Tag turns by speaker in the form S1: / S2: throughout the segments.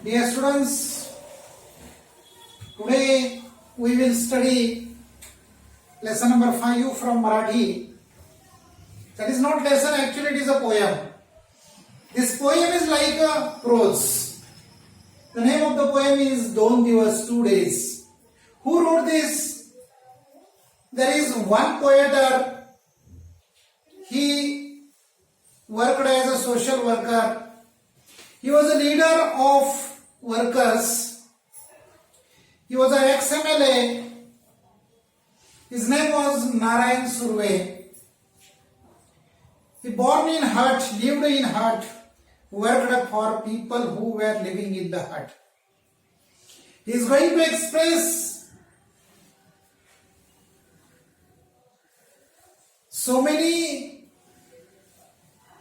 S1: Dear students, today we will study lesson number 5 from Marathi. That is not lesson, actually it is a poem. This poem is like a prose. The name of the poem is Don Divas, 2 days. Who wrote this? There is one poet. He worked as a social worker. He was a leader of workers. He was an ex-MLA. His name was Narayan Surve. He born in hut, lived in hut, worked for people who were living in the hut. He is going to express so many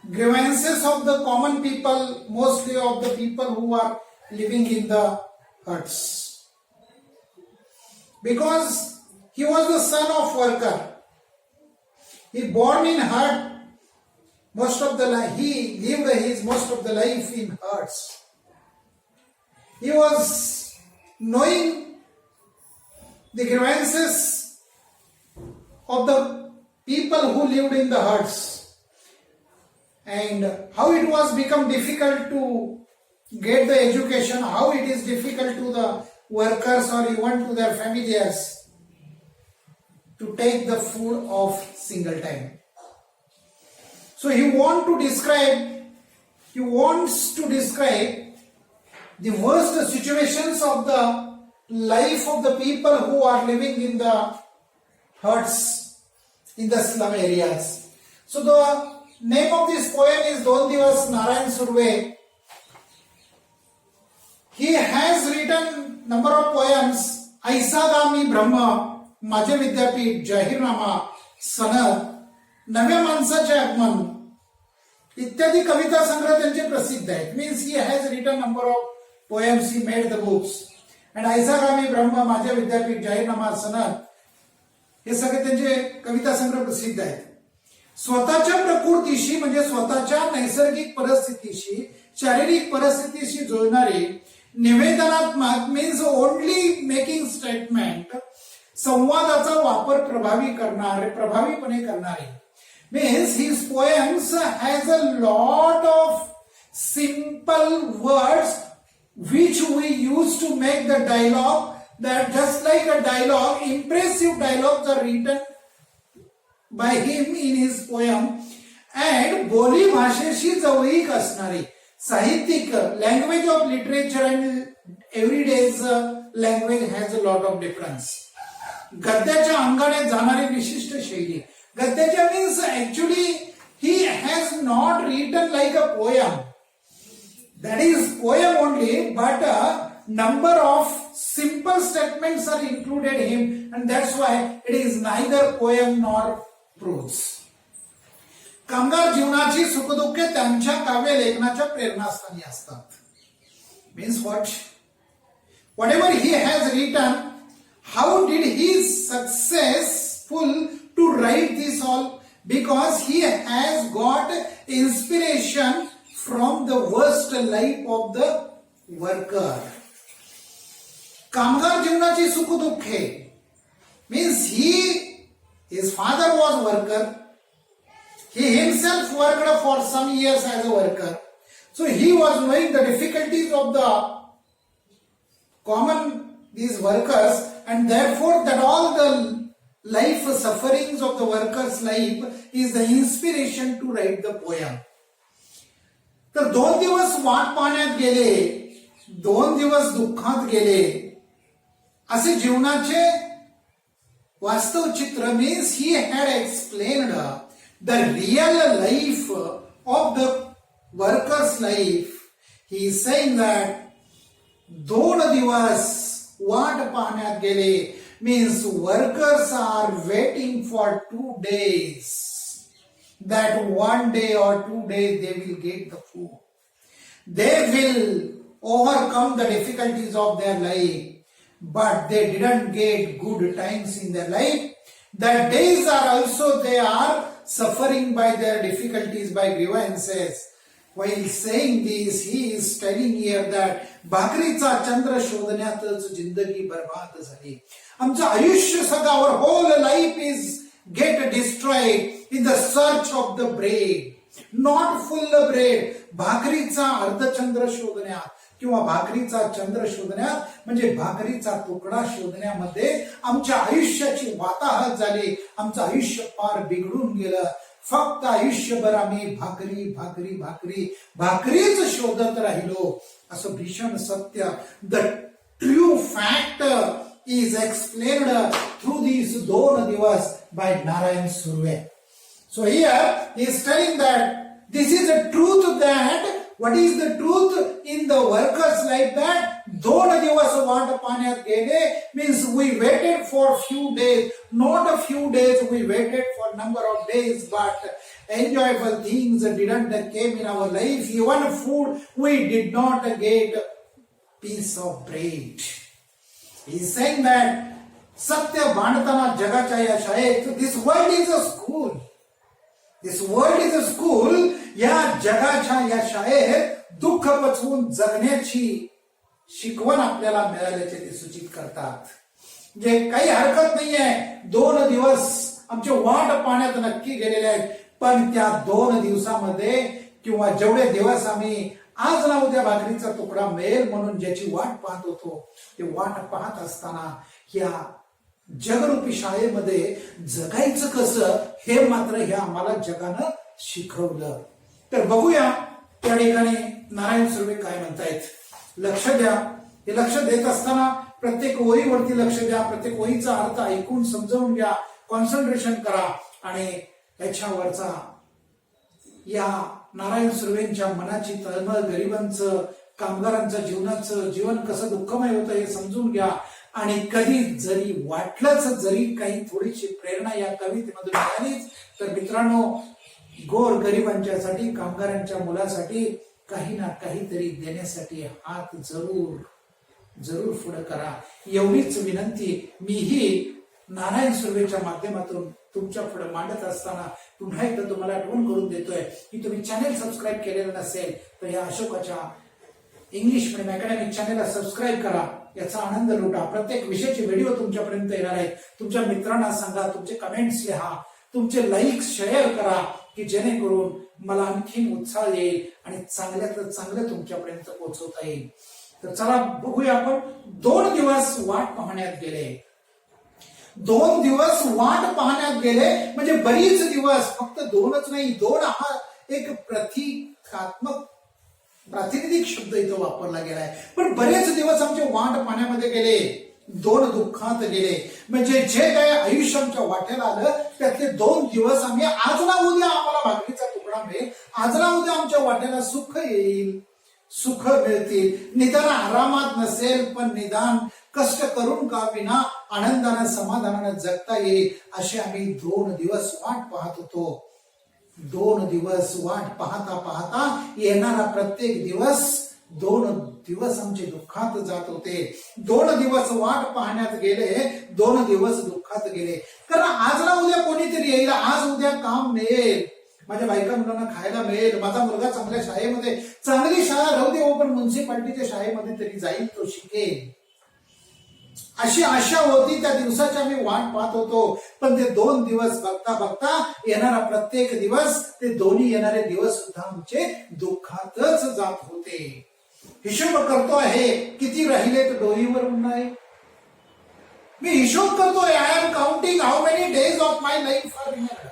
S1: grievances of the common people, mostly of the people who are living in the huts. Because he was the son of worker. He born in hut. He lived his most of the life in huts. He was knowing the grievances of the people who lived in the huts and how it was become difficult to get the education, how it is difficult to the workers or even to their families to take the food of single time. So he wants to describe the worst situations of the life of the people who are living in the huts, in the slum areas. So the name of this poem is Don Divas, Narayan Surve. He has written number of poems. ऐसागामी ब्रह्म, माझे विद्यापीठ, जाहीरनामा, सनद, नव्या माणसाचे आगमन इत्यादी कविता संग्रह त्यांचे प्रसिद्ध आहेत. Means he has written number of poems, he made the books. And ऐसागामी ब्रह्म, माझे विद्यापीठ, जाहीरनामा, सनद हे सगळे त्यांचे कविता संग्रह प्रसिद्ध आहेत. स्वतःच्या प्रकृतीशी म्हणजे स्वतःच्या नैसर्गिक परिस्थितीशी, शारीरिक परिस्थितीशी जुळणारी निवेदनात्मक मीन्स ओनली मेकिंग स्टेटमेंट, संवादाचा वापर प्रभावीपणे करणारे. Means his poems has a lot of simple words which we use to make the dialogue, that just like a dialogue, impressive dialogues are written by him in his poem. And बोली भाषेशी जवळीक असणारी साहित्यिक, language of literature and everyday's language has a lot of difference. गद्याच्या अंगाने जाणारी विशिष्ट शैली. गद्याच्या means actually he has not written like a poem. That is poem only, but a number of simple statements are included in him, and that's why it is neither poem nor prose. कामगार जीवनाची सुखदुःखे त्यांच्या काव्य लेखनाच्या प्रेरणास्थानी असतात. Means what? Whatever he has written, how did he successful to write this all? Because he has got inspiration from the worst life of the worker. कामगार जीवनाची सुखदुःखे means his father was worker. He himself worked for some years as a worker. So he was knowing the difficulties of the these workers, and therefore that all the life sufferings of the workers' life is the inspiration to write the poem. तर 2 दिवस वाट पाहण्यात गेले, 2 दिवस दुःखात गेले, असे जीवनाचे वास्तव चित्र. Means he had explained the real life of the workers life. He is saying that 2 दिवस वाट पाहण्यात गेले means workers are waiting for 2 days. That 1 day or 2 days they will get the food. They will overcome the difficulties of their life, but they didn't get good times in their life. That days are also they are suffering by their difficulties, by grievances. While saying this, he is telling here that भाकरीचा चंद्र शोधण्यातच जिंदगी बर्बाद झाली. आमचं आयुष्य सगळं, our whole life is get destroyed in the search of the bread, not full bread. भाकरीचा अर्धचंद्र शोधण्यात किंवा भाकरीचा चंद्र शोधण्यात म्हणजे भाकरीचा तुकडा शोधण्यामध्ये आमच्या आयुष्याची वाताहत झाली. आमचं आयुष्य फार बिघडून गेलं. फक्त आयुष्यभर आम्ही भाकरी भाकरी भाकरी भाकरीच शोधत राहिलो. असं भीषण सत्य. The true fact is explained through these 2 दिवस by Narayan Surve. So here he is telling that this is the truth, that what is the truth in the workers' life, that 2 दिवस वाट पाण्यात गेले means we waited for few days, not a few days, we waited for number of days, but enjoyable things didn't came in our life. Even food we did not get piece of bread. He is saying that सत्य मांडताना जगाच्या या शाळेत, this world is a school. This world is a school. या जगाच्या या शाळेत दुःख पचवून जगण्याची शिकवण आपल्याला मिळाल्याचे ते सूचित करतात. जे काही हरकत नाहीये, 2 दिवस आमचे वाट पाण्यात नक्की गेलेले आहेत, पण त्या 2 दिवसामध्ये किंवा जेवढे दिवस आम्ही आज ना उद्या भाकरीचा तुकडा मिळेल म्हणून ज्याची वाट पाहत होतो, ते वाट पाहत असताना या जगरूपी शाळेमध्ये जगायचं कसं हे मात्र हे आम्हाला जगानं शिकवलं. तर बघूया त्या ठिकाणी नारायण सुर्वे काय म्हणतायत. लक्ष द्या. हे लक्ष देत असताना प्रत्येक ओळीवरती लक्ष द्या. प्रत्येक ओळीचा अर्थ ऐकून समजावून घ्या. कॉन्सन्ट्रेशन करा आणि याच्यावरचा या नारायण सुर्वेंच्या मनाची तळमळ, गरिबांचं, कामगारांचं जीवनाचं जीवन कसं दुःखमय होतं हे समजून घ्या. आणि कधी जरी वाटलंच, जरी काही थोडीशी प्रेरणा या कवितेमधून मिळालीच, तर मित्रांनो, गोर गरिबांच्यासाठी, कामगारांच्या मुलासाठी काही ना काहीतरी देण्यासाठी हात जरूर जरूर पुढे करा. एवढीच विनंती मीही नारायण सुर्वेच्या माध्यमातून तुमच्या पुढे मांडत असताना पुन्हा एकदा तुम्हाला आठवण करून देतोय की तुम्ही चॅनेल सबस्क्राईब केलेलं नसेल तर या अशोकाच्या इंग्लिश मीडियम अकॅडमी चॅनेलला सबस्क्राईब करा. याचा आनंद लुटा. प्रत्येक विषयाचे व्हिडिओ तुमच्यापर्यंत येणार आहेत. तुमच्या मित्रांना सांगा, तुमचे कमेंट्स लिहा, तुमचे लाईक्स शेअर करा की जेणेकरून मला आणखीन उत्साह येईल आणि चांगल्यात चांगलं तुमच्यापर्यंत पोहोचवता येईल. तर चला बघूया आपण. 2 दिवस वाट पाहण्यात गेले. 2 दिवस वाट पाहण्यात गेले म्हणजे बरीच दिवस, फक्त 2च नाही. 2 हा एक प्रतीकात्मक प्रातिनिधिक शब्द इथं वापरला गेलाय. पण बरेच दिवस आमचे वाट पाण्यामध्ये गेले, 2 दुःखात गेले. म्हणजे जे काय आयुष्य आमच्या वाट्याला आलं त्यातले 2 दिवस आम्ही आज ना उद्या आम्हाला भाकरीचा तुकडा मिळेल, आज ना उद्या आमच्या वाट्याला सुख येईल, सुख मिळतील. निदान आरामात नसेल पण निदान कष्ट करून का विना आनंदानं समाधानानं जगता येईल असे आम्ही 2 दिवस वाट पाहत होतो. 2 दिवस वाट पाहता पाहता येणारा प्रत्येक दिवस 2 दिवस आमचे दुःखात जात होते. 2 दिवस वाट पाहण्यात गेले, 2 दिवस दुःखात गेले. कारण आज ना उद्या कोणीतरी येईल, आज उद्या काम मिळेल, माझ्या बायका मुलांना खायला मिळेल, माझा मुलगा चांगल्या शाळेमध्ये, चांगली शाळा राहू दे पण म्युन्सिपाल्टीच्या शाळेमध्ये तरी जाईल, तो शिकेल, अशी आशा होती. त्या दिवसाची आम्ही वाट पाहत होतो. पण ते 2 दिवस बघता बघता येणारा प्रत्येक दिवस, ते दोन्ही येणारे दिवस सुद्धा आमचे दुःखातच जात होते. हिशोब करतो आहे किती राहिलेत डोईवर उन्हाळे. मी हिशोब करतोय. I am counting how many days of my life are remembered.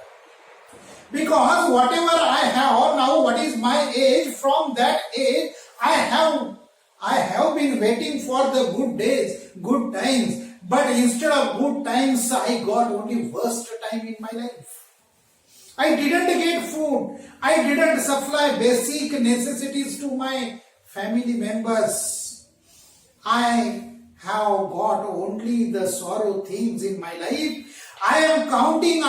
S1: Because whatever I have now, what is my age, from that age I have been waiting for the good days, good times. But instead of good times, I got only worst time in my life. I didn't get food. I didn't supply basic necessities to my family members. I have got only the sorrow things in my life. I am counting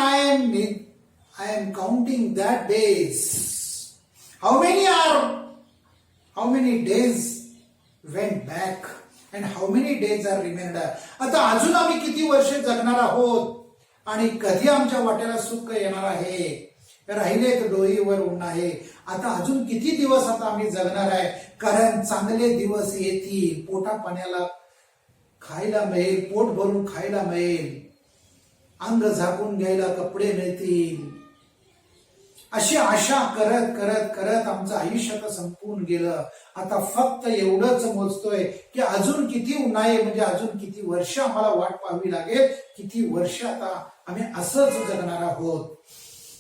S1: that days. How many days went back and how many days are remained. आता अजून आम्ही किती वर्ष जगणार आहोत आणि कधी आमच्या वाट्याला सुख येणार आहे राहिलेत डोईवर उन्हाळे. आता अजून किती दिवस आता आम्ही जगणार आहे, कारण चांगले दिवस येतील, पोटा पाण्याला खायला मिळेल, पोट भरून खायला मिळेल, अंग झाकून घ्यायला कपडे मिळतील, अशी आशा करत करत करत आमचं आयुष्य तर संपून गेलं. आता फक्त एवढंच मोजतोय की अजून किती उन्हाळे, म्हणजे अजून किती वर्ष आम्हाला वाट पाहावी लागेल, किती वर्ष आता आम्ही असंच जगणार आहोत.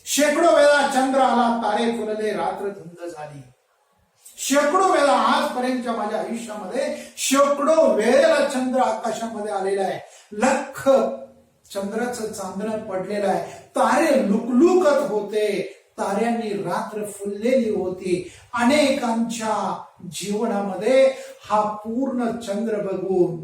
S1: शेकडो वेळा चंद्र आला, तारे फुलले, रात्र धुंद झाली. शेकडो वेळा आजपर्यंतच्या माझ्या आयुष्यामध्ये शेकडो वेळेला चंद्र आकाशामध्ये आलेला आहे. लख चंद्राचं चांदणं पडलेलं आहे, तारे लुकलुकत होते, ताऱ्यांनी रात्र फुललेली होती. अनेकांच्या जीवनामध्ये हा पूर्ण चंद्र बघून,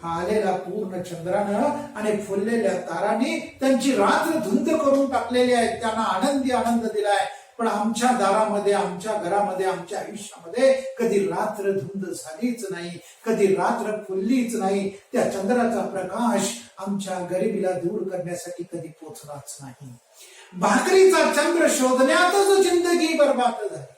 S1: हा आलेला पूर्ण चंद्रानं आणि फुललेल्या तारांनी त्यांची रात्र धुंद करून टाकलेली आहे, त्यांना आनंदी आनंद दिलाय. पण आमच्या दारामध्ये, आमच्या घरामध्ये, आमच्या आयुष्यामध्ये कधी रात्र धुंद झालीच नाही, कधी रात्र फुललीच नाही. त्या चंद्राचा प्रकाश आमच्या गरिबीला दूर करण्यासाठी कधी पोचलाच नाही. भाकरीचा चंद्र शोधण्यातच जिंदगी बर्बाद झाली.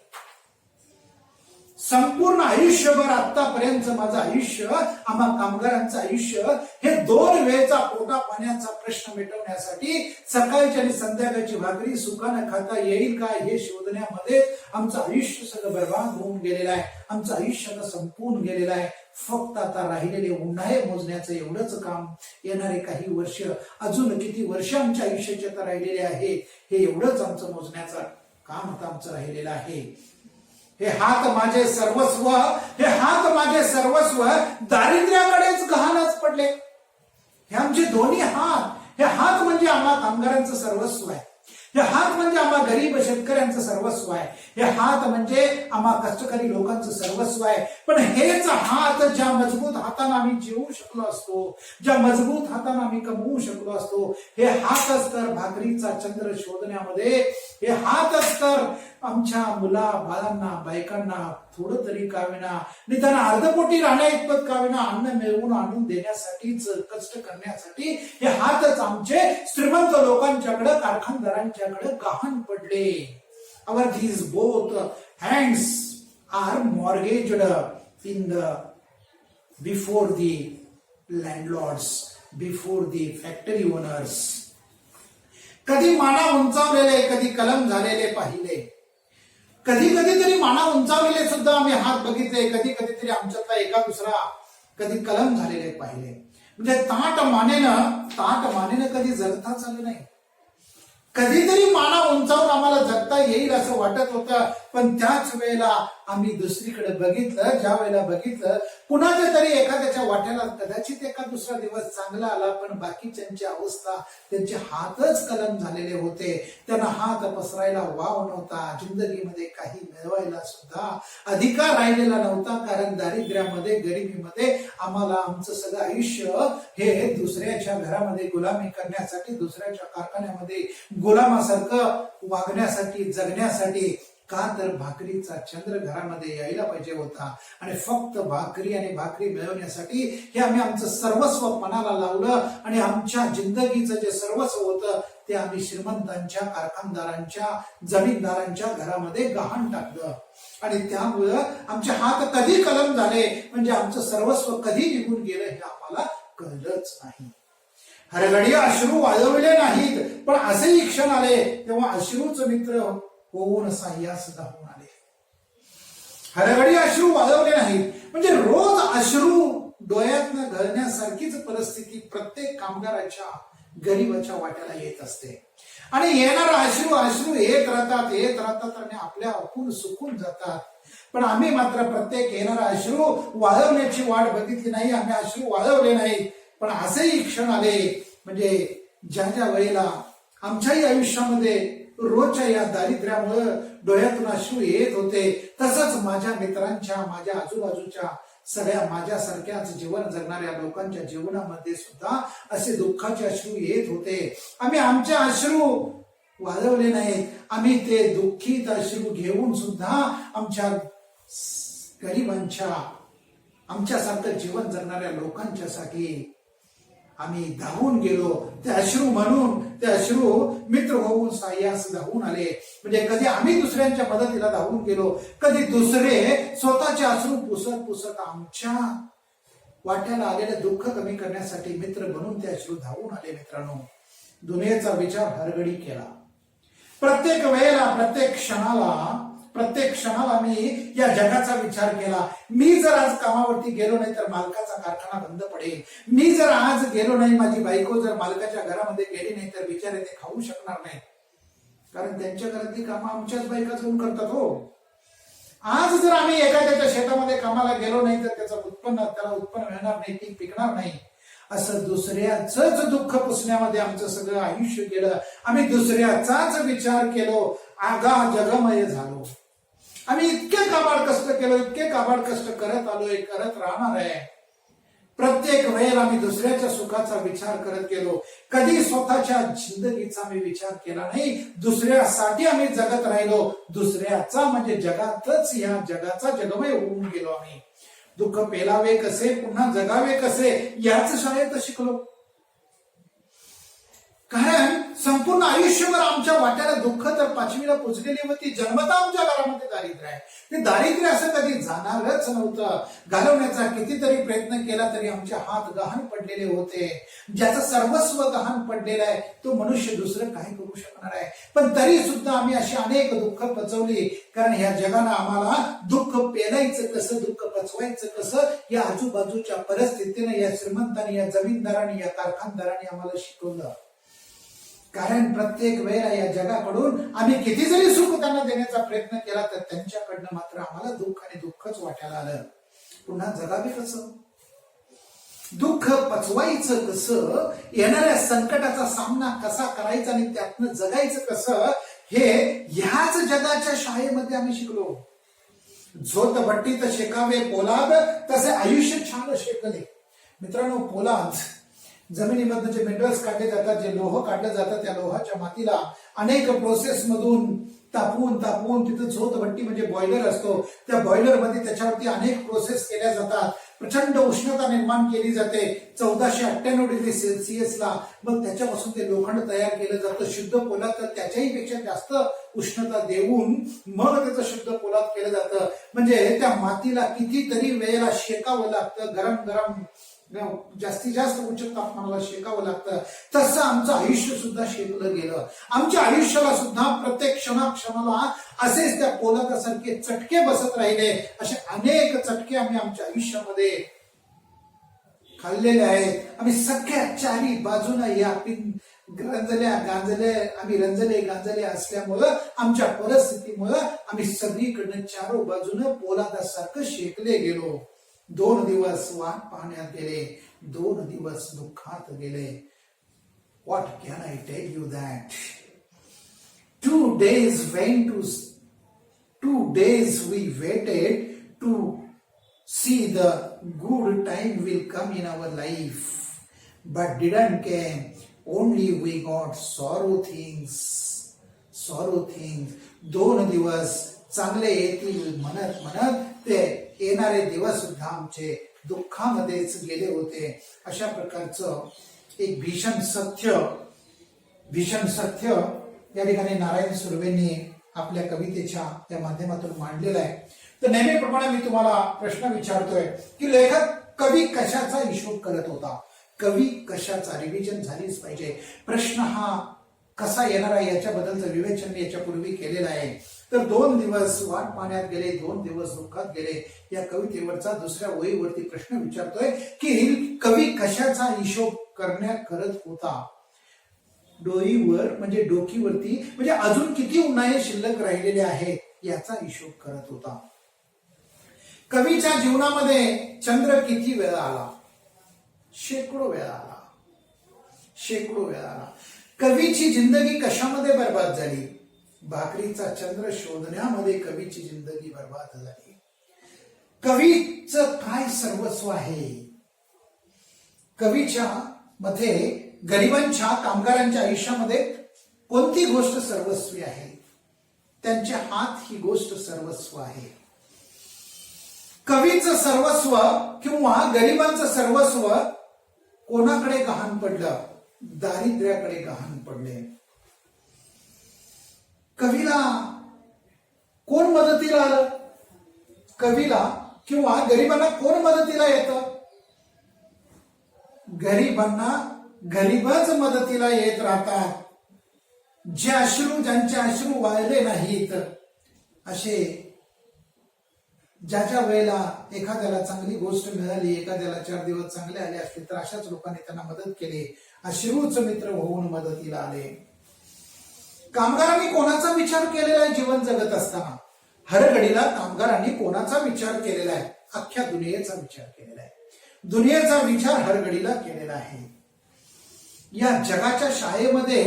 S1: संपूर्ण आयुष्यभर आतापर्यंत माझं आयुष्य, आम्हा कामगारांचं आयुष्य हे 2 वेळेचा पोटा पाण्याचा प्रश्न मिटवण्यासाठी, सकाळची आणि संध्याकाळची भाकरी सुखानं खाता येईल का हे शोधण्यामध्ये आमचं आयुष्य सगळं बर्बाद होऊन गेलेलं आहे. आमचं आयुष्य संपून गेलेलं आहे. फक्त आता राहिलेले उन्हाळे मोजण्याचं एवढंच काम. येणारे काही वर्ष, अजून किती वर्ष आमच्या आयुष्याचे आता राहिलेले आहे, हे एवढंच आमचं मोजण्याचं काम आता आमचं राहिलेलं आहे. हे हात माझे सर्वस्व, हे हात माझे सर्वस्व दारिद्र्याकडेच गहाणच पडले. हे आमचे दोन्ही हात, हे हात म्हणजे आम्हा कामगारांचं सर्वस्व आहे, हे हात म्हणजे आम्हा गरीब शेतकऱ्यांचं सर्वस्व आहे, हे हात म्हणजे आम्हा कष्टकरी लोकांचं सर्वस्व आहे. पण हेच हात ज्या मजबूत हाताने आम्ही जीवू शकलो असतो, ज्या मजबूत हाताने आम्ही कमवू शकलो असतो, हे हातच तर भाकरीचा चंद्र शोधण्यामध्ये, हे हातच तर आमच्या मुला बाळांना, बायकांना थोडं तरी का विना, निदान अर्धपोटी राहण्या इतपत का विना अन्न मिळवून आणून देण्यासाठीच, कष्ट करण्यासाठी हे हातच आमचे श्रीमंत लोकांच्याकडे, कारखानदारांच्याकडे गहाण पडले. Our these both hands are mortgaged in the before the landlords, before the factory owners. कधी माना उंचावलेले, कधी कलम झालेले पाहिले, कधी कधीतरी माना उंचावलेले सुद्धा आम्ही हात बघितले, कधी कधीतरी आमच्यातला एका दुसरा कधी कलम झालेले पाहिले. म्हणजे ताट मानेनं कधी जगताच आलं नाही. कधीतरी माना उंचावून आम्हाला जगता येईल असं वाटत होतं, पण त्याच वेळेला आम्ही दुसरीकडे बघितलं. ज्या वेळेला बघितलं, कुणाच्या तरी एखाद्याच्या वाट्याला कदाचित एका दुसरा दिवस चांगला आला, पण बाकीच्यांची अवस्था, त्यांचे हातच कलम झालेले होते. त्यांना हात पसरायला वाव नव्हता, जिंदगीमध्ये काही मिळवायला सुद्धा अधिकार राहिलेला नव्हता. कारण दारिद्र्यामध्ये, गरिबीमध्ये आम्हाला आमचं सगळं आयुष्य हे दुसऱ्याच्या घरामध्ये गुलामी करण्यासाठी, दुसऱ्याच्या कारखान्यामध्ये गुलामासारखं वागण्यासाठी, जगण्यासाठी, का तर भाकरीचा चंद्र घरामध्ये यायला पाहिजे होता. आणि फक्त भाकरी आणि भाकरी मिळवण्यासाठी हे आम्ही आमचं सर्वस्व पणाला लावलं आणि आमच्या जिंदगीचं जे सर्वस्व होतं ते आम्ही श्रीमंतांच्या, कारखानदारांच्या, जमीनदारांच्या घरामध्ये गहाण टाकलं. आणि त्यामुळं आमचे हात कधी कलम झाले, म्हणजे आमचं सर्वस्व कधी निघून गेलं हे आम्हाला कळलंच नाही. हरघडी अश्रू वाजवले नाहीत, पण असेही क्षण आले तेव्हा अश्रूच मित्र होऊन साह्यास धावून आले. हरघडी अश्रू वाजवले नाहीत, म्हणजे रोज अश्रू डोळ्यातनं घालण्यासारखीच परिस्थिती प्रत्येक कामगाराच्या, गरीबाच्या वाट्याला येत असते. आणि येणारा अश्रू येत राहतात आणि आपल्या आपण सुकून जातात. पण आम्ही मात्र प्रत्येक येणारा अश्रू वाळवण्याची वाट बघितली नाही, आम्ही अश्रू वाळवले नाही. पण असेही क्षण आले, म्हणजे ज्या वेळेला आमच्याही आयुष्यामध्ये रोजच्या या दारिद्र्यामुळे डोळ्यातून अश्रू येत होते, तसंच माझ्या मित्रांच्या, माझ्या आजूबाजूच्या सगळ्या माझ्यासारख्याच जीवन जगणाऱ्या लोकांच्या जीवनामध्ये सुद्धा असे दुःखाचे अश्रू येत होते. आम्ही आमचे अश्रू वाळवले नाहीत, आम्ही ते दुःखित अश्रू घेऊन सुद्धा आमच्या गरिबांच्या, आमच्यासारखं जीवन जगणाऱ्या लोकांच्यासाठी आम्ही धावून गेलो. ते अश्रू म्हणून ते अश्रू मित्र होऊन साह्यास धावून आले. म्हणजे कधी आम्ही दुसऱ्यांच्या मदतीला धावून गेलो, कधी दुसरे स्वतःचे अश्रू पुसत पुसत आमच्या वाट्याला आलेलं दुःख कमी करण्यासाठी मित्र बनून ते अश्रू धावून आले. मित्रांनो, दुनियेचा विचार हरघडी केला. प्रत्येक वेळेला प्रत्येक क्षणाला मी या जगाचा विचार केला. मी जर आज कामावरती गेलो नाही तर मालकाचा कारखाना बंद पडेल. मी जर आज गेलो नाही, माझी बायको जर मालकाच्या घरामध्ये गेली नाही तर बिचारे ते खाऊ शकणार नाही, कारण त्यांच्या घरातली कामं आमच्याच बायका जाऊन करतात. हो, आज जर आम्ही एखाद्याच्या शेतामध्ये कामाला गेलो नाही तर त्याला उत्पन्न मिळणार नाही, पीक पिकणार नाही. असं दुसऱ्याच दुःख पुसण्यामध्ये आमचं सगळं आयुष्य गेलं. आम्ही दुसऱ्याचाच विचार केलो, आगा जगमय झालो. आम्ही इतके काबाड कष्ट केलो, इतके काबाड कष्ट करत आलोय, करत राहणार आहे. प्रत्येक वेळेला आम्ही दुसऱ्याच्या सुखाचा विचार करत गेलो. कधी स्वतःच्या जिंदगीचा आम्ही विचार केला नाही. दुसऱ्यासाठी आम्ही जगत राहिलो. दुसऱ्याचा म्हणजे जगातच या जगाचा जगमय होऊन गेलो. आम्ही दुःख पेलावे कसे, पुन्हा जगावे कसे, याच शाळेत शिकलो. कारण संपूर्ण आयुष्यभर आमच्या वाट्याला दुःख तर 5वीला पोचलेली होती. जन्मता आमच्या घरामध्ये दारिद्र्य आहे. ते दारिद्र्य असं कधी जाणारच नव्हतं. घालवण्याचा कितीतरी प्रयत्न केला तरी आमचे हात गहाण पडलेले होते. ज्याचं सर्वस्व गहाण पडलेलं आहे तो मनुष्य दुसरं काय करू शकणार आहे. पण तरी सुद्धा आम्ही अशी अनेक दुःख पचवली, कारण ह्या जगानं आम्हाला दुःख पेलायचं कसं, दुःख पचवायचं कसं, या आजूबाजूच्या परिस्थितीने, या श्रीमंतांनी, या जमीनदारांनी, या कारखानदारांनी आम्हाला शिकवलं. कारण प्रत्येक वेळेला या जगाकडून आम्ही किती जरी सुख त्यांना देण्याचा प्रयत्न केला तर त्यांच्याकडनं मात्र आम्हाला दुःख आणि दुःखच वाटायला आलं. पुन्हा जगावे कसं, दुःख पचवायचं कसं, येणाऱ्या संकटाचा सामना कसा करायचा आणि त्यातनं जगायचं कसं, हे ह्याच जगाच्या शाळेमध्ये आम्ही शिकलो. झोत भट्टीत शेकावे पोलाद, तसे आयुष्य छान शेकले. मित्रांनो, पोलाद जमिनीमधनं जे मिनरल्स काढले जातात, जे लोह काढलं जातं, त्या लोहाच्या मातीला अनेक प्रोसेस मधून तापवून तिथं झोत भट्टी म्हणजे बॉयलर असतो, त्या बॉयलर मध्ये त्याच्यावरती अनेक प्रोसेस केल्या जातात. प्रचंड उष्णता निर्माण केली जाते 1498 डिग्री सेल्सिअसला. मग त्याच्यापासून ते लोखंड तयार केलं जातं. शुद्ध पोलाद तर त्याच्याही पेक्षा जास्त उष्णता देऊन मग त्याचं शुद्ध पोलाद केलं जातं. म्हणजे त्या मातीला कितीतरी वेळेला शेकावं लागतं, गरम जास्तीत जास्त उच्च तापमानाला शेकावं लागतं. तसं आमचं आयुष्य सुद्धा शेकलं गेलं. आमच्या आयुष्याला सुद्धा प्रत्येक क्षणाला असेच त्या पोलादासारखे चटके बसत राहिले. असे अनेक चटके आम्ही आमच्या आयुष्यामध्ये खाल्लेले आहेत. आम्ही सगळ्या चारी बाजूला या आम्ही रंजले गांजले असल्यामुळं, आमच्या परिस्थितीमुळं आम्ही सगळीकडनं चारो बाजूनं पोलादासारखं शेकले गेलो. 2 दिवस वाट पाहण्यात गेले, 2 दिवस दुःखात गेले. What can I tell you that? 2 days we waited to see the good time will come in our life, but didn't came. Only we got sorrow things. 2 दिवस चांगले येतील म्हणत ते येणारे दिवस सुद्धा आमचे दुःखामध्येच गेले होते. अशा प्रकारचं एक भीषण सत्य या ठिकाणी नारायण सुर्वेंनी आपल्या कवितेच्या या माध्यमातून मांडलेलं आहे. तर नेहमीप्रमाणे मी तुम्हाला प्रश्न विचारतोय की कवी कशाचा हिशोब करत होता, कवी कशाचा, रिव्हिजन झालीच पाहिजे. प्रश्न हा कसा येणार आहे याच्याबद्दलचं विवेचन मी याच्यापूर्वी केलेलं आहे. तर 2 दिवस वाट पाहण्यात गेले, 2 दिवस दुःखात गेले. या कवितेवरचा दुसऱ्या ओळीवरती प्रश्न विचारतोय की कवी कशाचा हिशोब करत होता. डोईवर म्हणजे डोकीवरती म्हणजे अजून किती उन्हाळे शिल्लक राहिलेले आहेत याचा हिशोब करत होता. कवीच्या जीवनामध्ये चंद्र किती वेळा आला, शेकडो वेळा आला. कवीची जिंदगी कशामध्ये बर्बाद झाली, भाकरीचा चंद्र शोधण्यामध्ये कवीची जिंदगी बर्बाद झाली. कवीचं काय सर्वस्व आहे, कवीच्या मध्ये गरिबांच्या कामगारांच्या आयुष्यामध्ये कोणती गोष्ट सर्वस्वी आहे, त्यांचे हात ही गोष्ट सर्वस्व आहे. कवीचं सर्वस्व किंवा गरिबांचं सर्वस्व कोणाकडे गहाण पडलं? दारिद्र्याकडे गहाण पडले. कवीला कोण मदतीला आलं? कवीला किंवा गरिबांना कोण मदतीला येतं? गरिबांना गरीबच मदतीला येत राहतात. ज्यांचे अश्रू वाळले नाहीत, असे ज्याच्या वेळेला एखाद्याला चांगली गोष्ट मिळाली, एखाद्याला 4 दिवस चांगले आले असते, तर अशाच लोकांनी त्यांना मदत केली. अश्रूच मित्र होऊन मदतीला आले. कामगारांनी कोणाचा विचार केलेला आहे जीवन जगत असताना? हर घडीला कामगारांनी कोणाचा विचार केलेला आहे? अख्ख्या दुनियेचा विचार केलेला आहे. दुनियेचा विचार हर घडीला केलेला आहे. या जगाच्या शाळेमध्ये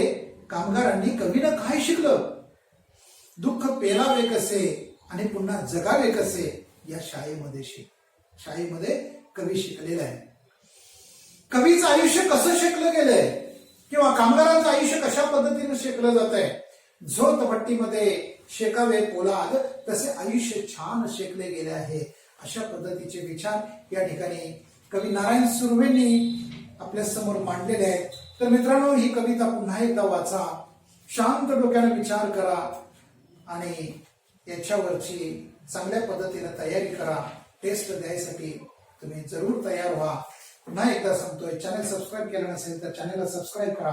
S1: कामगारांनी कवीनं काय शिकलं? दुःख पेलावे कसे आणि पुन्हा जगावे कसे, या शाळेमध्ये कवी शिकलेला आहे. कवीचं आयुष्य कसं शिकलं गेलंय किंवा कामगारांचं आयुष्य कशा पद्धतीने शिकलं जात आहे? झोतपट्टीमध्ये शेकावे पोलाद तसे आयुष्य छान शेकले गेले आहे. अशा पद्धतीचे विचार या ठिकाणी कवी नारायण सुर्वेंनी आपल्या समोर मांडलेले आहेत. तर मित्रांनो, ही कविता पुन्हा एकदा वाचा, शांत डोक्याने विचार करा आणि याच्यावरची चांगल्या पद्धतीने तयारी करा. टेस्ट द्यायसाठी तुम्ही जरूर तयार व्हा. पुन्हा एकदा सांगतोय, चॅनल सबस्क्राईब केलं नसेल तर चॅनलला सबस्क्राईब करा.